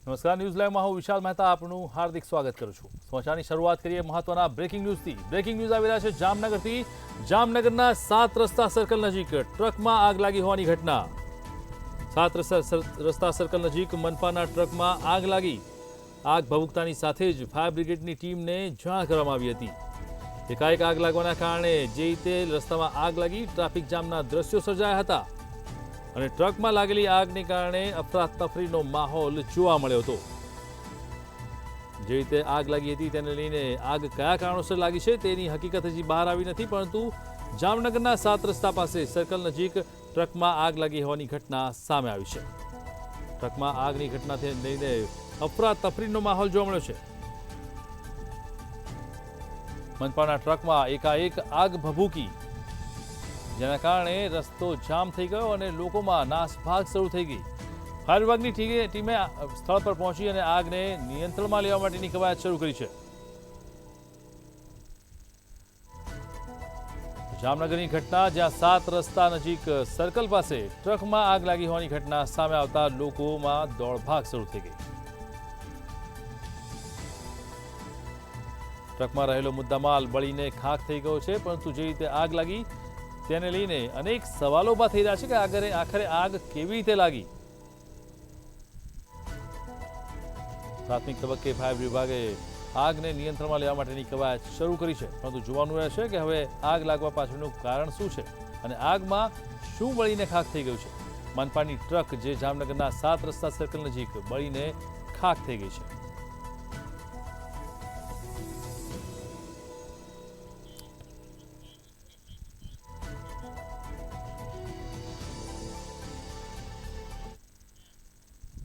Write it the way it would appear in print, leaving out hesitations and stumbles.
નમસ્કાર, ન્યૂઝ લાઈવમાં હું વિશાલ મહેતા આપનું હાર્દિક સ્વાગત કરું છું। સમાચારની શરૂઆત કરીએ મહત્વના બ્રેકિંગ ન્યૂઝથી। બ્રેકિંગ ન્યૂઝ આવી રહ્યા છે જામનગરથી। જામનગરના 7 રસ્તા સર્કલ નજીક ટ્રકમાં આગ લાગી હોવાની ઘટના। 7 રસ્તા સર્કલ નજીક મનપાના ટ્રકમાં આગ લાગી। આગ ભભૂકતાની સાથે જ ફાયર બ્રિગેડની ટીમને જાણ કરવામાં આવી હતી। એકાએક આગ લાગવાના કારણે જે રીતે રસ્તામાં આગ લાગી ટ્રાફિક જામના દ્રશ્યો સર્જાયા હતા અને ટ્રકમાં લાગેલી આગને કારણે અફરાતફરીનો માહોલ જોવા મળ્યો હતો। જે રીતે આગ લાગી હતી તેને લઈને આગ કયા કારણોસર લાગી છે તેની હકીકત હજી બહાર આવી નથી, પરંતુ જામનગરના 7 રસ્તા પાસે સર્કલ નજીક ટ્રકમાં આગ લાગી હોવાની ઘટના સામે આવી છે। ટ્રકમાં આગની ઘટનાથી લઈને અફરાતફરીનો માહોલ જોવા મળ્યો છે। મનપાના ટ્રકમાં એકાએક આગ ભભૂકી, જેના કારણે રસ્તો જામ થઈ ગયો અને લોકોમાં નાસભાગ શરૂ થઈ ગઈ। ફાયર વિભાગની ટીમે સ્થળ પર પહોંચી અને આગને નિયંત્રણમાં લેવા માટેની કવાયત શરૂ કરી છે। જામનગરની ઘટના, જ્યાં 7 રસ્તા નજીક સર્કલ પાસે ટ્રકમાં આગ લાગી હોવાની ઘટના સામે આવતા લોકોમાં દોડભાગ શરૂ થઈ ગઈ। ટ્રકમાં રહેલો મુદ્દામાલ બળીને ખાખ થઈ ગયો છે, પરંતુ જે રીતે આગ લાગી તેને લઈને અનેક સવાલો ઊભા થઈ રહ્યા છે કે આખરે આગ કેવી રીતે લાગી। પ્રાથમિક તબક્કે ફાયર વિભાગે આગને નિયંત્રણમાં લેવા માટેની કવાયત શરૂ કરી છે, પરંતુ જોવાનું રહેશે કે હવે આગ લાગવા પાછળનું કારણ શું છે અને આગમાં શું બળીને ખાખ થઈ ગયું છે। મનપાની ટ્રક જે જામનગરના 7 રસ્તા સર્કલ નજીક બળીને ખાખ થઈ ગઈ છે।